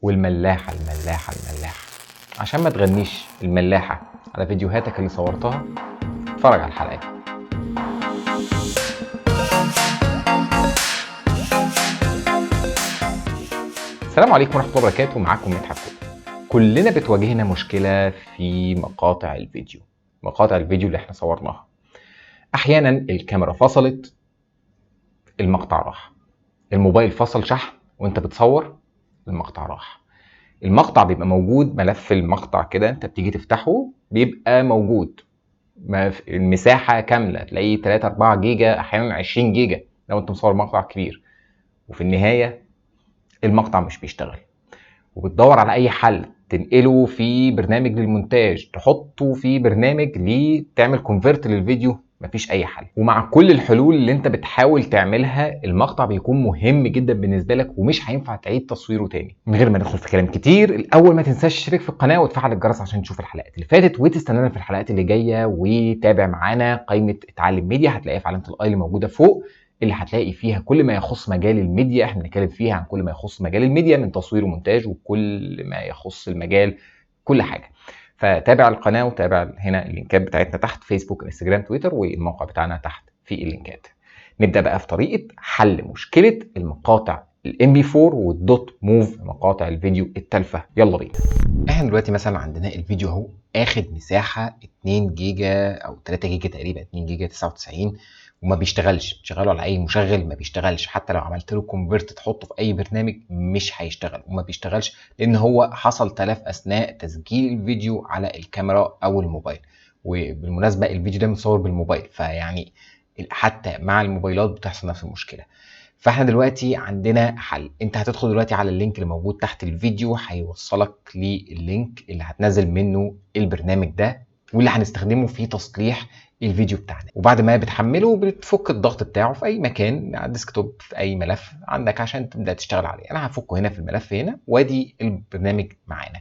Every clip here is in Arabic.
والملاحة الملاحة الملاحة. عشان ما تغنيش الملاحة على فيديوهاتك اللي صورتها، اتفرج على الحلقة دي. السلام عليكم ورحمة الله وبركاته، معاكم مدحت. كلنا بتواجهنا مشكلة في مقاطع الفيديو. مقاطع الفيديو اللي احنا صورناها احيانا الكاميرا فصلت، المقطع راح. الموبايل فصل شحن وانت بتصور، المقطع راح. المقطع بيبقى موجود، ملف المقطع كده انت بتيجي تفتحه بيبقى موجود المساحة كاملة، تلاقيه 3-4 جيجا، احيانا 20 جيجا لو انت مصور مقطع كبير. وفي النهاية المقطع مش بيشتغل، وبتدور على اي حل تنقله في برنامج للمونتاج، تحطه في برنامج تعمل كونفرت للفيديو، مفيش اي حل. ومع كل الحلول اللي انت بتحاول تعملها، المقطع بيكون مهم جدا بالنسبه لك ومش هينفع تعيد تصويره تاني. من غير ما ندخل في كلام كتير، الاول ما تنساش تشترك في القناه وتفعل الجرس عشان تشوف الحلقات اللي فاتت، وتستنانا في الحلقات اللي جايه. وتابع معانا قائمه اتعلم ميديا، هتلاقيها في علامه الاي اللي موجوده فوق، اللي هتلاقي فيها كل ما يخص مجال الميديا. احنا بنتكلم فيها عن كل ما يخص مجال الميديا من تصوير ومونتاج، وكل ما يخص المجال، كل حاجه. فتابع القناه وتابع هنا اللينكات بتاعتنا تحت، فيسبوك، انستجرام، تويتر، والموقع بتاعنا تحت في اللينكات. نبدا بقى في طريقه حل مشكله المقاطع الام بي 4 والدوت موف، مقاطع الفيديو التالفه. يلا بينا. احنا دلوقتي مثلا عندنا الفيديو اهو اخد مساحه 2 جيجا او 3 جيجا تقريبا، 2 جيجا 99، وما بيشتغلش. بتشغله على اي مشغل ما بيشتغلش، حتى لو عملت له كونفرت تحطه في اي برنامج مش هيشتغل وما بيشتغلش، لان هو حصل تلف اثناء تسجيل الفيديو على الكاميرا او الموبايل. وبالمناسبه الفيديو ده متصور بالموبايل، فيعني حتى مع الموبايلات بتحصل نفس المشكله. فاحنا دلوقتي عندنا حل. انت هتدخل دلوقتي على اللينك اللي موجود تحت الفيديو، هيوصلك لللينك اللي هتنزل منه البرنامج ده واللي هنستخدمه في تصليح الفيديو بتاعنا. وبعد ما بتحمله بتفك الضغط بتاعه في اي مكان على الديسكتوب، في اي ملف عندك عشان تبدا تشتغل عليه. انا هفكه هنا في الملف هنا، وادي البرنامج معانا.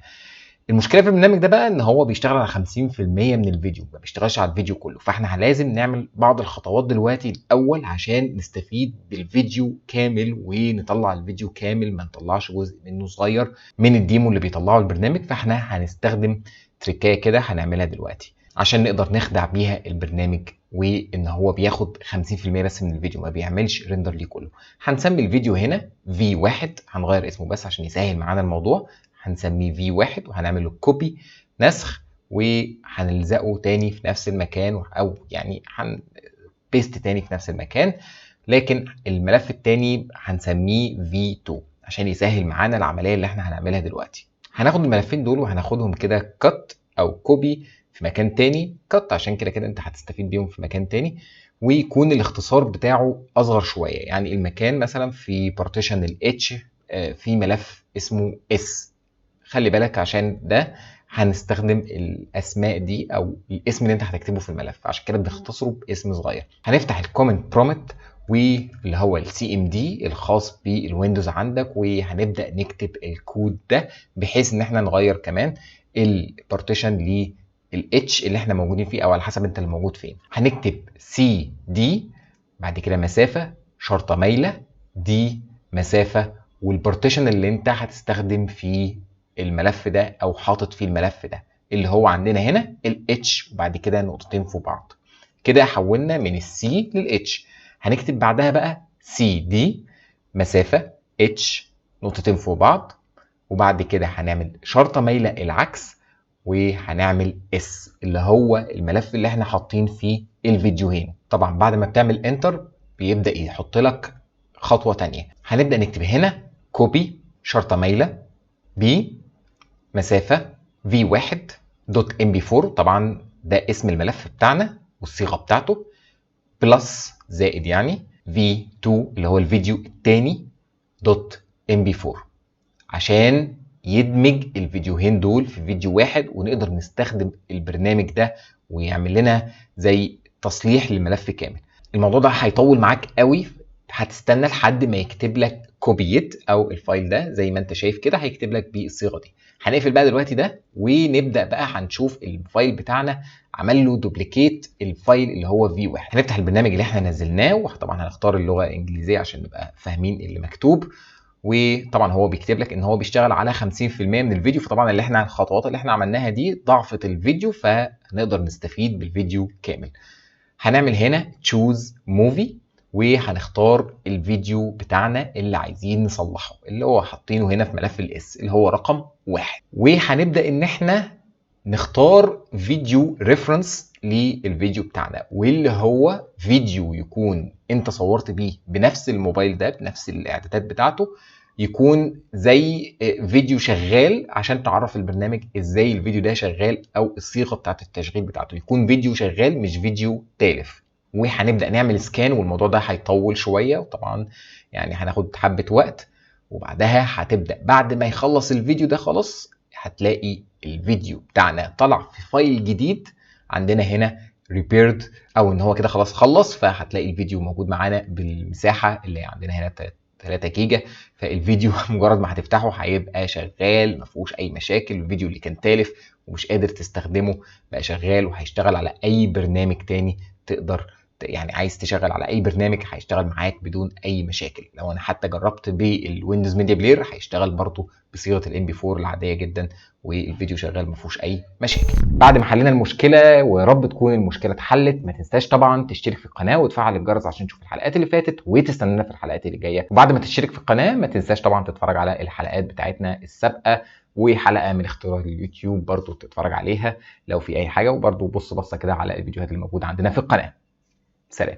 المشكله في البرنامج ده بقى ان هو بيشتغل على 50% من الفيديو، ما بيشتغلش على الفيديو كله. فاحنا لازم نعمل بعض الخطوات دلوقتي الاول عشان نستفيد بالفيديو كامل ونطلع الفيديو كامل، ما نطلعش جزء منه صغير من الديمو اللي بيطلعه البرنامج. فاحنا هنستخدم تريكايه كده هنعملها دلوقتي عشان نقدر نخدع بيها البرنامج، وان هو بياخد 50% بس من الفيديو، ما بيعملش ريندر ليه كله. هنسمي الفيديو هنا V1، هنغير اسمه بس عشان يسهل معانا الموضوع. هنسميه V1 وهنعمل له كوبي، نسخ، وهنلزقه تاني في نفس المكان، او يعني هنبيست تاني في نفس المكان. لكن الملف التاني هنسميه V2 عشان يسهل معانا العمليه اللي احنا هنعملها دلوقتي. هناخد الملفين دول وهناخدهم كده كات او كوبي في مكان تاني. كات عشان كده انت هتستفيد بيهم في مكان تاني، ويكون الاختصار بتاعه اصغر شويه. يعني المكان مثلا في بارتيشن الاتش في ملف اسمه اس. خلي بالك عشان ده هنستخدم الاسماء دي او الاسم اللي انت هتكتبه في الملف، عشان كده بنختصره باسم صغير. هنفتح الكومنت برومت واللي هو السي ام دي الخاص بالويندوز عندك، وهنبدا نكتب الكود ده بحيث ان احنا نغير كمان البارتيشن للاتش اللي احنا موجودين فيه، او على حسب انت اللي موجود فين. هنكتب سي دي، بعد كده مسافه، شرطه مايله، دي مسافه، والبارتيشن اللي انت هتستخدم فيه الملف ده او حاطط فيه الملف ده، اللي هو عندنا هنا الاتش، وبعد كده نقطتين في بعض. كده حولنا من السي للاتش. هنكتب بعدها بقى سي دي مسافه اتش نقطتين فوق بعض، وبعد كده هنعمل شرطه مايله العكس، وهنعمل اس اللي هو الملف اللي احنا حاطين فيه الفيديوهين. طبعا بعد ما بتعمل انتر بيبدا يحط لك خطوه تانية. هنبدا نكتب هنا كوبي شرطه مايله بي مسافه v1 دوت mp4، طبعا ده اسم الملف بتاعنا والصيغه بتاعته، بلس زائد يعني v2 اللي هو الفيديو الثاني دوت mp4، عشان يدمج الفيديوهين دول في فيديو واحد ونقدر نستخدم البرنامج ده ويعمل لنا زي تصليح للملف كامل. الموضوع ده هيطول معاك قوي، هتستنى لحد ما يكتب لك كوبيت او الفايل ده زي ما انت شايف كده، هيكتب لك بالصيغه دي. هنقفل بقى دلوقتي ده ونبدا بقى هنشوف الفايل بتاعنا عمل له دوبليكيت الفايل اللي هو V1. هنفتح البرنامج اللي احنا نزلناه، وطبعا هنختار اللغه الانجليزيه عشان نبقى فاهمين اللي مكتوب، وطبعا هو بيكتب لك ان هو بيشتغل على 50% من الفيديو، فطبعا الخطوات اللي احنا عملناها دي ضعفت الفيديو، فهنقدر نستفيد بالفيديو كامل. هنعمل هنا تشوز موفي، وهنختار الفيديو بتاعنا اللي عايزين نصلحه، اللي هو حاطينه هنا في ملف الاس اللي هو رقم 1. وهنبدأ ان احنا نختار فيديو ريفرنس للفيديو بتاعنا، واللي هو فيديو يكون انت صورت بيه بنفس الموبايل ده بنفس الاعدادات بتاعته، يكون زي فيديو شغال عشان تعرف البرنامج ازاي الفيديو ده شغال، او الصيغه بتاعت التشغيل بتاعته يكون فيديو شغال مش فيديو تالف. وهنبدا نعمل سكان، والموضوع ده هيطول شويه، وطبعا يعني هناخد حبه وقت. وبعدها هتبدا بعد ما يخلص الفيديو ده خلاص، هتلاقي الفيديو بتاعنا طلع في فايل جديد عندنا هنا ريبيرد، او ان هو كده خلاص خلص. فهتلاقي الفيديو موجود معانا بالمساحه اللي عندنا هنا 3 جيجا. فالفيديو مجرد ما هتفتحه هيبقى شغال، ما فيهوش اي مشاكل. الفيديو اللي كان تالف ومش قادر تستخدمه بقى شغال، وهيشتغل على اي برنامج تاني تقدر يعني عايز تشغل على اي برنامج هيشتغل معاك بدون اي مشاكل. لو انا حتى جربت بالويندوز ميديا بلاير هيشتغل برضو بصيغه الام بي 4 العاديه جدا، والفيديو شغال ما فيهوش اي مشاكل. بعد ما حلينا المشكله، ورب تكون المشكله اتحلت، ما تنساش طبعا تشترك في القناه وتفعل الجرس عشان تشوف الحلقات اللي فاتت، وتستنانا في الحلقات اللي جايه. وبعد ما تشترك في القناه ما تنساش طبعا تتفرج على الحلقات بتاعتنا السابقه، وحلقه من اختراع اليوتيوب برضو تتفرج عليها لو في اي حاجه. وبرضو بص بصه كده على الفيديوهات اللي موجوده عندنا في القناه. سلام.